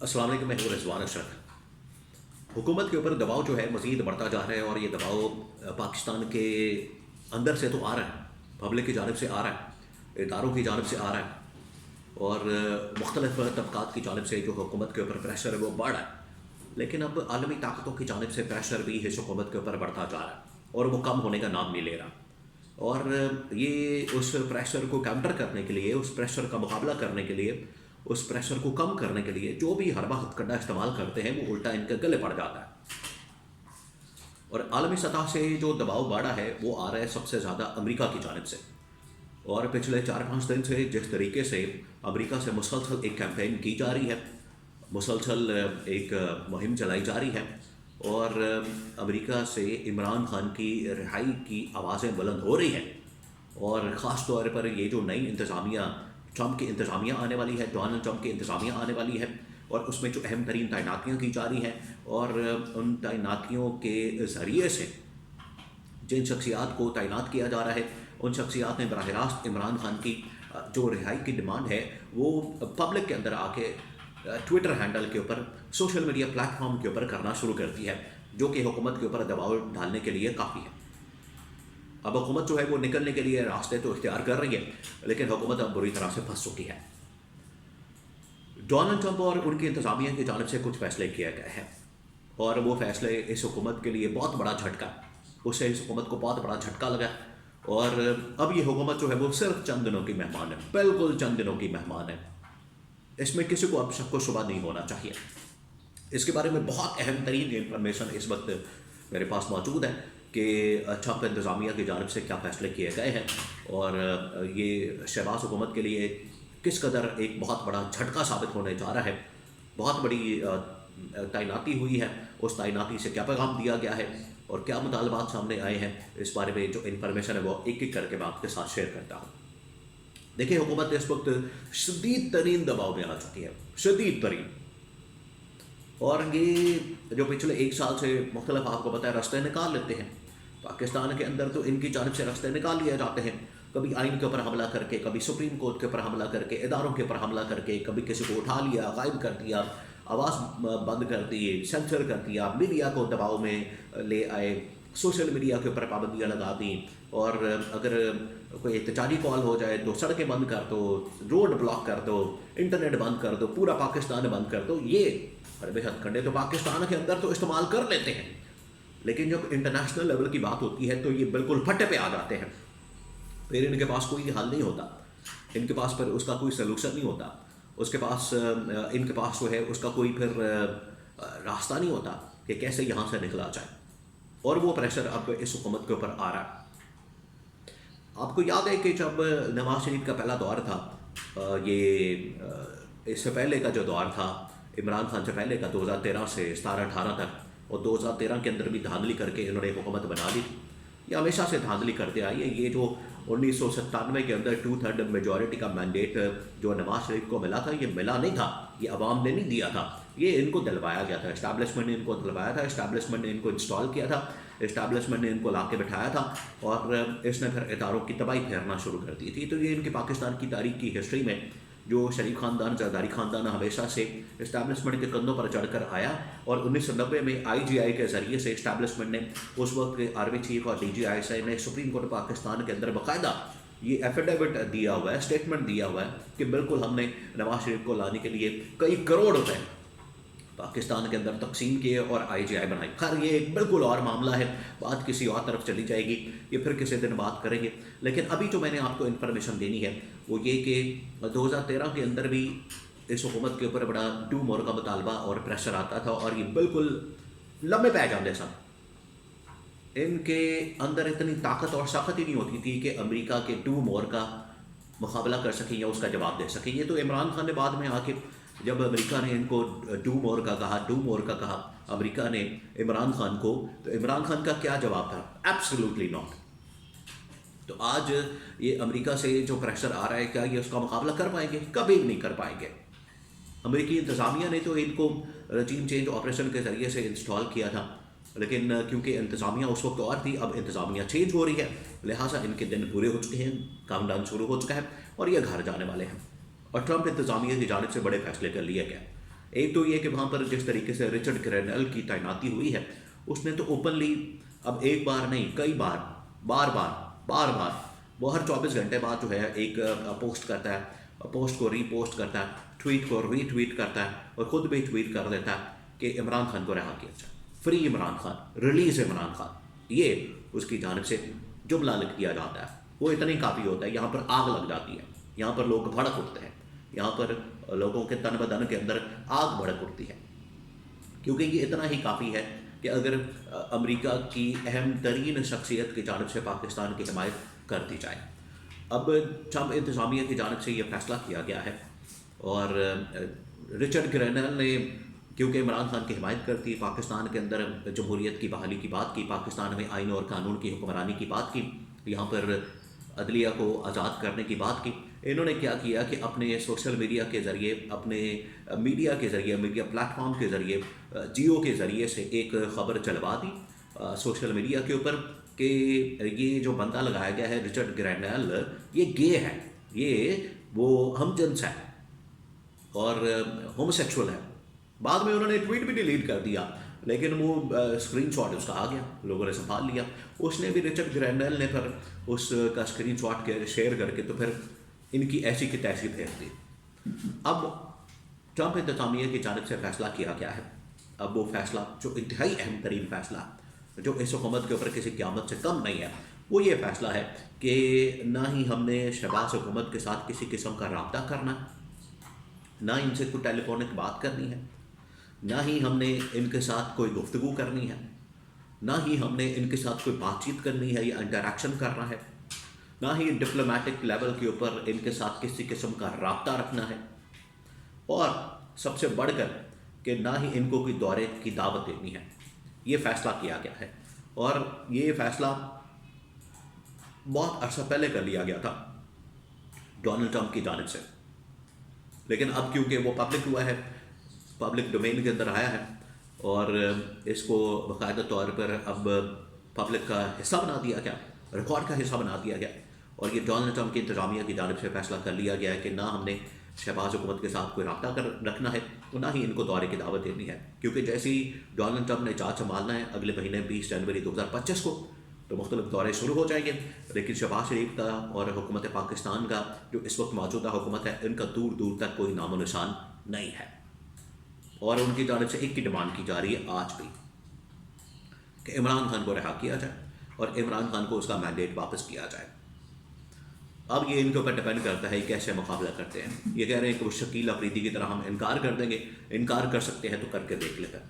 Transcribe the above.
अस्सलाम वालेकुम, मैं हूँ रिजवान अशरफ। हुकूमत के ऊपर दबाव जो है मज़ीद बढ़ता जा रहा है और ये दबाव पाकिस्तान के अंदर से तो आ रहा है, पब्लिक की जानिब से आ रहा है, इदारों की जानिब से आ रहा है और मुख्तलिफ तबक़ात की जानिब से जो हुकूमत के ऊपर प्रेशर है वो बढ़ रहा है। लेकिन अब आलमी ताकतों की जानिब से प्रेशर भी इस हुकूमत के ऊपर बढ़ता जा रहा है और वो कम होने का नाम नहीं ले रहा। और ये उस प्रेशर को काउंटर करने के लिए, उस प्रेशर का मुकाबला करने के लिए, उस प्रेशर को कम करने के लिए जो भी हरबा हथकंडा इस्तेमाल करते हैं वो उल्टा इनके गले पड़ जाता है। और आलमी सतह से जो दबाव बढ़ा है वो आ रहा है सबसे ज़्यादा अमेरिका की जानिब से। और पिछले 4-5 दिन से जिस तरीके से अमेरिका से मुसलसल एक कैंपेन की जा रही है, मुसलसल एक मुहिम चलाई जा रही है और अमेरिका से इमरान खान की रिहाई की आवाज़ें बुलंद हो रही हैं। और ख़ास तौर पर ये जो नई इंतज़ामिया, ट्रंप की इंतज़ामिया आने वाली है, डोनाल्ड ट्रंप की इंतज़ामिया आने वाली है और उसमें जो अहम तरीन तैनातियाँ की जा रही हैं और उन तैनातियों के ज़रिए से जिन शख्सियात को तैनात किया जा रहा है उन शख्सियात ने बराह रास्त इमरान खान की जो रिहाई की डिमांड है वो पब्लिक के अंदर आके ट्विटर हैंडल के ऊपर, सोशल मीडिया प्लेटफॉर्म के ऊपर करना शुरू कर दी है, जो कि हुकूमत के ऊपर दबाव डालने के लिए काफ़ी है। अब हुकूमत जो है वो निकलने के लिए रास्ते तो इख्तियार कर रही है, लेकिन हुकूमत अब बुरी तरह से फंस चुकी है। डोनाल्ड ट्रंप और उनकी इंतज़ामिया की जानिब से कुछ फ़ैसले किए गए हैं और वो फ़ैसले इस हुकूमत के लिए बहुत बड़ा झटका, उससे इस हुकूमत को बहुत बड़ा झटका लगा। और अब ये हुकूमत जो है वो सिर्फ चंद दिनों की मेहमान है, बिल्कुल चंद दिनों की मेहमान है। इसमें किसी को अब शक व शुबा नहीं होना चाहिए। इसके बारे में बहुत अहम तरीन इंफॉर्मेशन इस वक्त मेरे पास मौजूद है कि ट्रंप इंतज़ामिया की जानिब से क्या फ़ैसले किए गए हैं और ये शहबाज हुकूमत के लिए किस कदर एक बहुत बड़ा झटका साबित होने जा रहा है। बहुत बड़ी तैनाती हुई है, उस तैनाती से क्या पैगाम दिया गया है और क्या मुतालबात सामने आए हैं, इस बारे में जो इन्फॉर्मेशन है वो एक एक करके मैं आपके साथ शेयर करता हूँ। देखिए, हुकूमत इस वक्त शदीद तरीन दबाव में आ चुकी है, शदीद तरीन। और ये जो पिछले 1 साल से मुख्तलिफ आपको पता है रास्ते निकाल लेते हैं पाकिस्तान के अंदर, तो इनकी जानिब से रास्ते निकाल लिए जाते हैं, कभी आइन के ऊपर हमला करके, कभी सुप्रीम कोर्ट के ऊपर हमला करके, इदारों के ऊपर हमला करके, कभी किसी को उठा लिया, गायब कर दिया, आवाज़ बंद कर दी, सेंसर कर दिया, मीडिया को दबाव में ले आए, सोशल मीडिया के ऊपर पाबंदियाँ लगा दी और अगर कोई एहतजाजी कॉल हो जाए तो सड़कें बंद कर दो, रोड ब्लॉक कर दो, इंटरनेट बंद कर दो, पूरा पाकिस्तान बंद कर दो। ये हरबे हथकंडे तो पाकिस्तान के अंदर तो इस्तेमाल कर लेते हैं, लेकिन जब इंटरनेशनल लेवल की बात होती है तो ये बिल्कुल फटे पे आ जाते हैं। फिर इनके पास कोई हल नहीं होता, इनके पास फिर उसका कोई सलूशन नहीं होता, उसके पास इनके पास जो है उसका कोई फिर रास्ता नहीं होता कि कैसे यहाँ से निकला जाए। और वो प्रेशर अब इस हुकूमत के ऊपर आ रहा है। आपको याद है कि जब नवाज शरीफ का पहला दौर था, इससे पहले का जो दौर था इमरान खान से पहले का 2013 से 17-18 तक, और 2013 के अंदर भी धांधली करके इन्होंने हुकूमत बना ली थी। ये हमेशा से धांधली करते आए हैं। ये जो 1997 के अंदर 2/3 मेजॉरिटी का मैंडेट जो नवाज शरीफ को मिला था, ये मिला नहीं था, ये अवाम ने नहीं दिया था, ये इनको दिलवाया गया था, इस्टेब्लिशमेंट ने इनको दिलवाया था, इस्टेब्लिशमेंट ने इनको इंस्टॉल किया था, इस्टेब्लिशमेंट ने इनको ला के बिठाया था और इसने फिर इदारों की तबाही फेरना शुरू कर दी थी। तो ये इनके पाकिस्तान की तारीख की हिस्ट्री में जो शरीफ ख़ानदान, जरदारी ख़ानदान हमेशा से इस्टेब्लिशमेंट के कंधों पर चढ़कर आया और 1990 में IGI के ज़रिए से इस्टेब्लिशमेंट ने, उस वक्त के आर्मी चीफ और DGI ने सुप्रीम कोर्ट पाकिस्तान के अंदर बाकायदा ये एफिडेविट दिया हुआ है, स्टेटमेंट दिया हुआ है कि बिल्कुल हमने नवाज शरीफ को लाने के लिए कई करोड़ रुपए पाकिस्तान के अंदर तकसीम किए और IGI बनाई। खैर ये एक बिल्कुल और मामला है, बात किसी और तरफ चली जाएगी, ये फिर किसी दिन बात करेंगे। लेकिन अभी जो मैंने आपको इन्फॉर्मेशन देनी है वो ये कि 2013 के अंदर भी इस हुकूमत के ऊपर बड़ा डू मोर का मुतालबा और प्रेशर आता था और ये बिल्कुल लम्बे पै जाते सब। इनके अंदर इतनी ताकत और सख्त ही नहीं होती थी कि अमेरिका के डू मोर का मुकाबला कर सकें या उसका जवाब दे सकें। ये तो इमरान खान ने बाद में आके, जब अमेरिका ने इनको डू मोर का कहा अमेरिका ने इमरान खान को, तो इमरान खान का क्या जवाब था? Absolutely not. तो आज ये अमेरिका से जो प्रेशर आ रहा है, क्या ये उसका मुकाबला कर पाएंगे? कभी भी नहीं कर पाएंगे। अमेरिकी इंतज़ामिया ने तो इनको रजीम चेंज ऑपरेशन के ज़रिए से इंस्टॉल किया था, लेकिन क्योंकि इंतज़ामिया उस वक्त और थी, अब इंतज़ामिया चेंज हो रही है, लिहाजा इनके दिन पूरे हो चुके हैं, काम डाउन शुरू हो चुका है और ये घर जाने वाले हैं। और ट्रंप इंतज़ामिया की जानिब से बड़े फैसले कर लिए गए। एक तो ये कि वहाँ पर जिस तरीके से रिचर्ड ग्रेनल की तैनाती हुई है, उसने तो ओपनली, अब एक बार नहीं कई बार, बार बार वो हर 24 घंटे बाद जो है एक पोस्ट करता है, पोस्ट को रीपोस्ट करता है, ट्वीट को रीट्वीट करता है और ख़ुद भी ट्वीट कर देता है कि इमरान खान को रहा किया जाए, फ्री इमरान खान, रिलीज़ इमरान खान। ये उसकी जानिब से जुमला लिख दिया जाता है। वो इतनी काफ़ी होता है, यहाँ पर आग लग जाती है, यहाँ पर लोग भड़क उठते हैं, यहाँ पर लोगों के तन बदन के अंदर आग भड़क उठती है, क्योंकि ये इतना ही काफ़ी है कि अगर अमेरिका की अहम तरीन शख्सियत की जानिब से पाकिस्तान की हिमायत कर दी जाए। अब ट्रंप इंतज़ामिया की जानिब से ये फैसला किया गया है और रिचर्ड ग्रेनल ने, क्योंकि इमरान खान की हिमायत करती, पाकिस्तान के अंदर जमहूरियत की बहाली की बात की, पाकिस्तान में आइन और कानून की हुक्मरानी की बात की, यहाँ पर अदलिया को आज़ाद करने की बात की, इन्होंने क्या किया कि अपने सोशल मीडिया के ज़रिए, अपने मीडिया के ज़रिए, मीडिया प्लेटफॉर्म के ज़रिए, जियो के ज़रिए से एक ख़बर चलवा दी सोशल मीडिया के ऊपर कि ये जो बंदा लगाया गया है रिचर्ड ग्रेनल, ये गे है, ये वो हमजन्स है और होमोसेक्सुअल है। बाद में उन्होंने ट्वीट भी डिलीट कर दिया, लेकिन वो स्क्रीनशॉट उसका आ गया, लोगों ने संभाल लिया। उसने भी, रिचर्ड ग्रेनल ने फिर उसका स्क्रीनशॉट के शेयर करके तो फिर इनकी ऐसी की तैसी फेंक दी। अब ट्रंप इंतज़ामिया की जानिब से फैसला किया गया है। अब वो फैसला जो इंतहाई अहम तरीन फैसला, जो इस हुकूमत के ऊपर किसी क़यामत से कम नहीं है, वो ये फैसला है कि ना ही हमने शहबाज हुकूमत के साथ किसी किस्म का रब्ता करना, ना इनसे कोई टेलीफोनिक बात करनी है, ना ही हमने इनके साथ कोई गुफ्तगू करनी है, ना ही हमने इनके साथ कोई बातचीत करनी है या इंटरेक्शन करना है, ना ही डिप्लोमेटिक लेवल के ऊपर इनके साथ किसी किस्म का रब्ता रखना है, और सबसे बढ़कर कि ना ही इनको कोई दौरे की दावत देनी है। ये फ़ैसला किया गया है और ये फ़ैसला बहुत अर्सा पहले कर लिया गया था डोनाल्ड ट्रंप की जानिब से, लेकिन अब क्योंकि वो पब्लिक हुआ है, पब्लिक डोमेन के अंदर आया है और इसको बाकायदा तौर पर अब पब्लिक का हिस्सा बना दिया गया, रिकॉर्ड का हिस्सा बना दिया गया, और ये डोनाल्ड ट्रंप की इंतज़ामिया की जानिब से फैसला कर लिया गया है कि ना हमने शहबाज हुकूमत के साथ कोई रब्ता कर रखना है तो ना ही इनको दौरे की दावत देनी है, क्योंकि जैसे ही डोनाल्ड ट्रंप ने चार्ज संभालना है अगले महीने 20 जनवरी 2025 को, तो मुख्तलिफ दौरे शुरू हो जाएंगे। लेकिन शहबाज शरीफ का और हुकूमत पाकिस्तान का जो इस वक्त मौजूदा हुकूमत है, इनका दूर दूर तक कोई नामो निशान नहीं है और उनकी जानिब से एक ही डिमांड की जा रही है आज भी कि इमरान खान को रिहा किया जाए और इमरान खान को उसका मैंडेट वापस किया जाए। अब ये इनके ऊपर डिपेंड करता है कैसे मुकाबला करते हैं। ये कह रहे हैं कि वो शकील अफरीदी की तरह हम इनकार कर देंगे, इनकार कर सकते हैं तो करके देख लेते हैं।